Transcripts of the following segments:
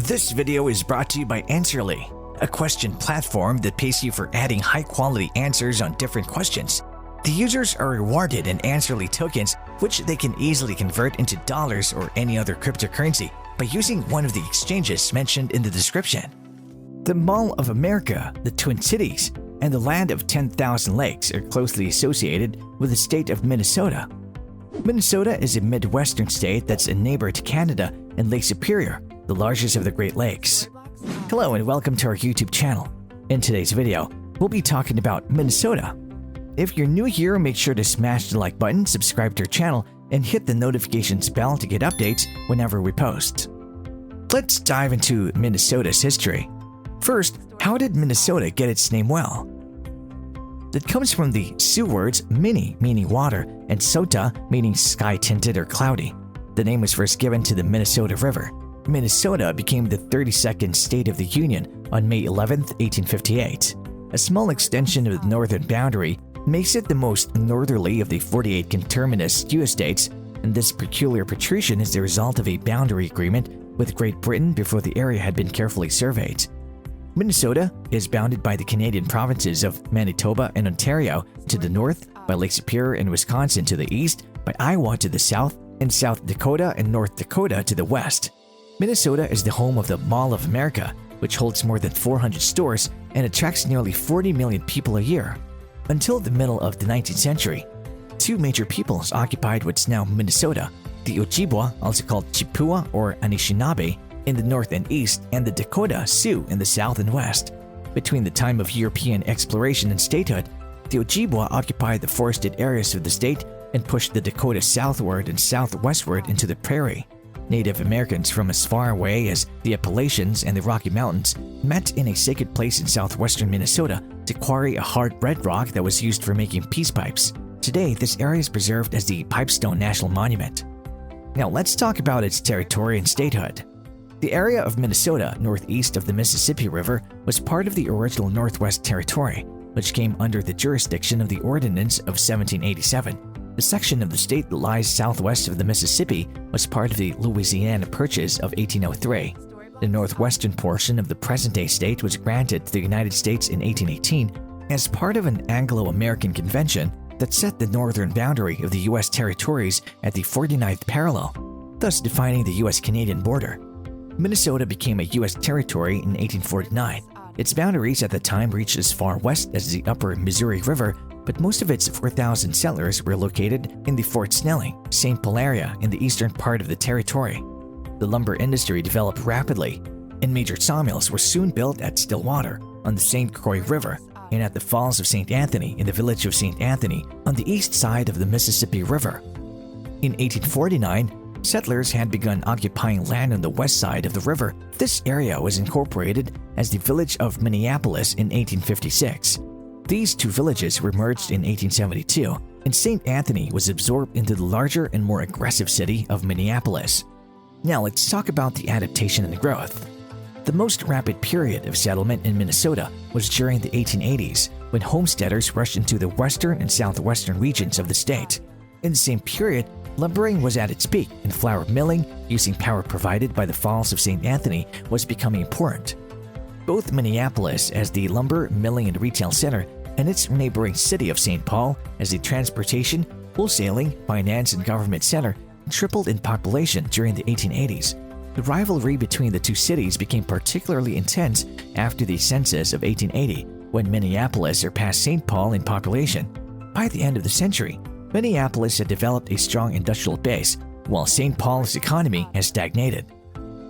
This video is brought to you by Answerly, a question platform that pays you for adding high-quality answers on different questions. The users are rewarded in Answerly tokens, which they can easily convert into dollars or any other cryptocurrency by using one of the exchanges mentioned in the description. The Mall of America, the Twin Cities, and the Land of 10,000 Lakes are closely associated with the state of Minnesota. Minnesota is a midwestern state that's a neighbor to Canada and Lake Superior, the largest of the Great Lakes. Hello and welcome to our YouTube channel. In today's video, we'll be talking about Minnesota. If you're new here, make sure to smash the like button, subscribe to our channel, and hit the notifications bell to get updates whenever we post. Let's dive into Minnesota's history. First, how did Minnesota get its name? Well, it comes from the Sioux words "mini" meaning water and "sota" meaning sky-tinted or cloudy. The name was first given to the Minnesota River. Minnesota became the 32nd state of the Union on May 11, 1858. A small extension of the northern boundary makes it the most northerly of the 48 conterminous U.S. states, and this peculiar protrusion is the result of a boundary agreement with Great Britain before the area had been carefully surveyed. Minnesota is bounded by the Canadian provinces of Manitoba and Ontario to the north, by Lake Superior and Wisconsin to the east, by Iowa to the south, and South Dakota and North Dakota to the west. Minnesota is the home of the Mall of America, which holds more than 400 stores and attracts nearly 40 million people a year. Until the middle of the 19th century, two major peoples occupied what's now Minnesota: the Ojibwa, also called Chippewa or Anishinaabe, in the north and east, and the Dakota Sioux in the south and west. Between the time of European exploration and statehood, the Ojibwa occupied the forested areas of the state and pushed the Dakota southward and southwestward into the prairie. Native Americans from as far away as the Appalachians and the Rocky Mountains met in a sacred place in southwestern Minnesota to quarry a hard red rock that was used for making peace pipes. Today, this area is preserved as the Pipestone National Monument. Now let's talk about its territory and statehood. The area of Minnesota northeast of the Mississippi River was part of the original Northwest Territory, which came under the jurisdiction of the Ordinance of 1787. The section of the state that lies southwest of the Mississippi was part of the Louisiana Purchase of 1803. The northwestern portion of the present-day state was granted to the United States in 1818 as part of an Anglo-American convention that set the northern boundary of the U.S. territories at the 49th parallel, thus defining the U.S.-Canadian border. Minnesota became a U.S. territory in 1849. Its boundaries at the time reached as far west as the upper Missouri River, but most of its 4,000 settlers were located in the Fort Snelling, St. Paul area in the eastern part of the territory. The lumber industry developed rapidly, and major sawmills were soon built at Stillwater on the St. Croix River and at the Falls of St. Anthony in the village of St. Anthony on the east side of the Mississippi River. In 1849, settlers had begun occupying land on the west side of the river. This area was incorporated as the village of Minneapolis in 1856. These two villages were merged in 1872, and St. Anthony was absorbed into the larger and more aggressive city of Minneapolis. Now let's talk about the adaptation and growth. The most rapid period of settlement in Minnesota was during the 1880s, when homesteaders rushed into the western and southwestern regions of the state. In the same period, lumbering was at its peak, and flour milling, using power provided by the Falls of St. Anthony, was becoming important. Both Minneapolis as the lumber, milling, and retail center and its neighboring city of St. Paul as the transportation, wholesaling, finance, and government center tripled in population during the 1880s. The rivalry between the two cities became particularly intense after the census of 1880, when Minneapolis surpassed St. Paul in population. By the end of the century, Minneapolis had developed a strong industrial base, while St. Paul's economy has stagnated.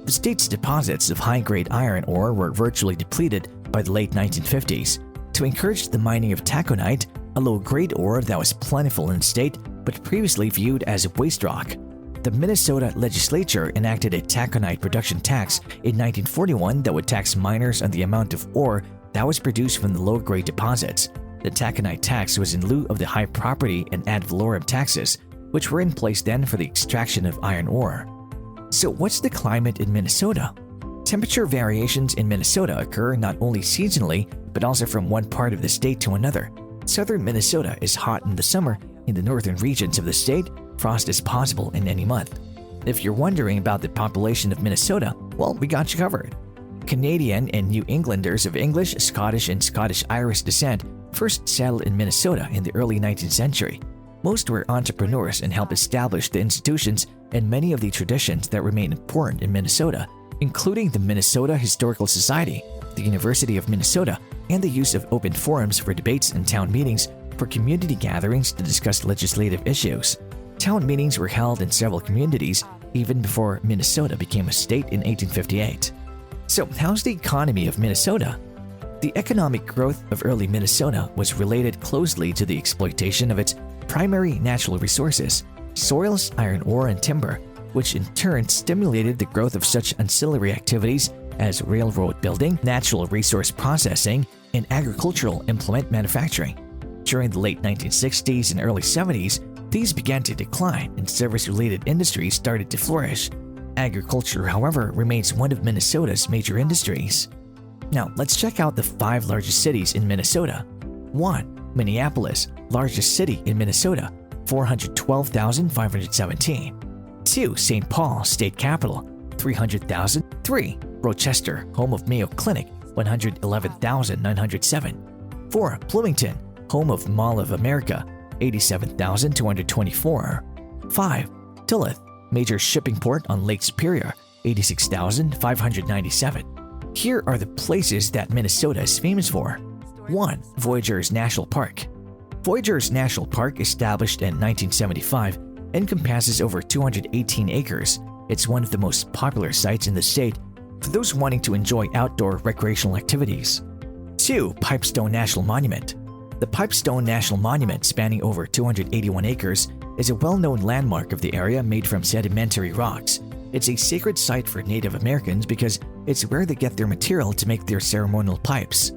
The state's deposits of high-grade iron ore were virtually depleted by the late 1950s. To encourage the mining of taconite, a low-grade ore that was plentiful in the state but previously viewed as waste rock, the Minnesota legislature enacted a taconite production tax in 1941 that would tax miners on the amount of ore that was produced from the low-grade deposits. The taconite tax was in lieu of the high property and ad valorem taxes, which were in place then for the extraction of iron ore. So what's the climate in Minnesota? Temperature variations in Minnesota occur not only seasonally, but also from one part of the state to another. Southern Minnesota is hot in the summer. In the northern regions of the state, frost is possible in any month. If you're wondering about the population of Minnesota, Well, we got you covered. Canadian and New Englanders of English, Scottish, and Scottish-Irish descent first settled in Minnesota in the early 19th century. Most were entrepreneurs and helped establish the institutions and many of the traditions that remain important in Minnesota, including the Minnesota Historical Society, the University of Minnesota, and the use of open forums for debates and town meetings for community gatherings to discuss legislative issues. Town meetings were held in several communities even before Minnesota became a state in 1858. So, how's the economy of Minnesota? The economic growth of early Minnesota was related closely to the exploitation of its primary natural resources, soils, iron ore, and timber, which in turn stimulated the growth of such ancillary activities as railroad building, natural resource processing, and agricultural implement manufacturing. During the late 1960s and early 70s, these began to decline and service-related industries started to flourish. Agriculture, however, remains one of Minnesota's major industries. Now, let's check out the 5 largest cities in Minnesota. 1. Minneapolis, largest city in Minnesota, 412,517. 2. St. Paul, state capital, 300,000. 3. Rochester, home of Mayo Clinic, 111,907. 4. Bloomington, home of Mall of America, 87,224. 5. Duluth, major shipping port on Lake Superior, 86,597. Here are the places that Minnesota is famous for. 1. Voyageurs National Park. Voyageurs National Park, established in 1975, encompasses over 218 acres. It's one of the most popular sites in the state for those wanting to enjoy outdoor recreational activities. 2. Pipestone National Monument. The Pipestone National Monument, spanning over 281 acres, is a well-known landmark of the area made from sedimentary rocks. It's a sacred site for Native Americans because it's where they get their material to make their ceremonial pipes.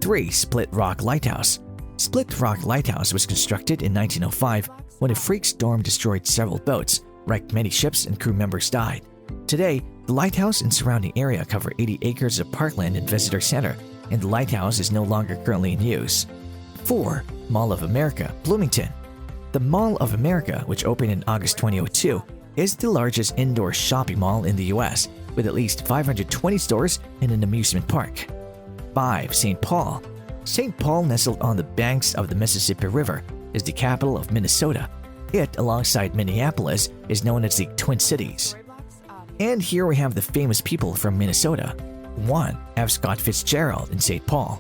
3. Split Rock Lighthouse. Split Rock Lighthouse was constructed in 1905 when a freak storm destroyed several boats, wrecked many ships, and crew members died. Today, the lighthouse and surrounding area cover 80 acres of parkland and visitor center, and the lighthouse is no longer currently in use. 4. Mall of America, Bloomington. The Mall of America, which opened in August 2002, is the largest indoor shopping mall in the U.S., with at least 520 stores and an amusement park. 5. St. Paul. St. Paul, nestled on the banks of the Mississippi River, is the capital of Minnesota. It, alongside Minneapolis, is known as the Twin Cities. And here we have the famous people from Minnesota. 1. F. Scott Fitzgerald in St. Paul.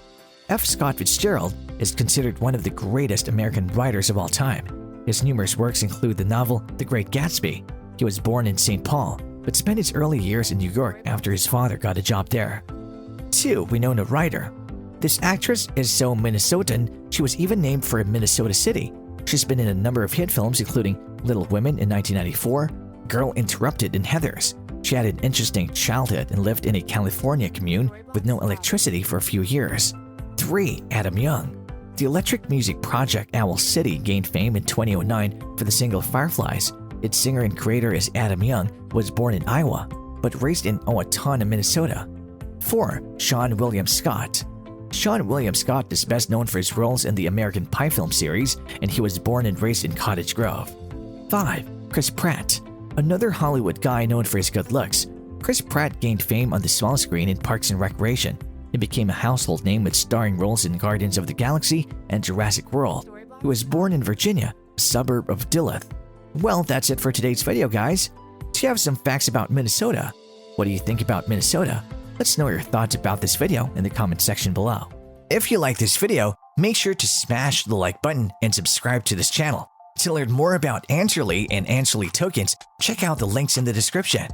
F. Scott Fitzgerald is considered one of the greatest American writers of all time. His numerous works include the novel The Great Gatsby. He was born in St. Paul, but spent his early years in New York after his father got a job there. 2. Winona Ryder. This actress is so Minnesotan, she was even named for a Minnesota city. She's been in a number of hit films including Little Women in 1994, Girl Interrupted, and Heathers. She had an interesting childhood and lived in a California commune with no electricity for a few years. 3. Adam Young. The electric music project Owl City gained fame in 2009 for the single Fireflies. Its singer and creator is Adam Young, was born in Iowa, but raised in Owatonna, Minnesota. 4. Sean William Scott. Sean William Scott is best known for his roles in the American Pie film series, and he was born and raised in Cottage Grove. 5. Chris Pratt. Another Hollywood guy known for his good looks. Chris Pratt gained fame on the small screen in Parks and Recreation. He became a household name with starring roles in Guardians of the Galaxy and Jurassic World. He was born in Virginia, a suburb of Duluth. Well, that's it for today's video, guys. Do you have some facts about Minnesota? What do you think about Minnesota? Let's know your thoughts about this video in the comment section below. If you like this video, make sure to smash the like button and subscribe to this channel. To learn more about Answerly and Answerly tokens, check out the links in the description.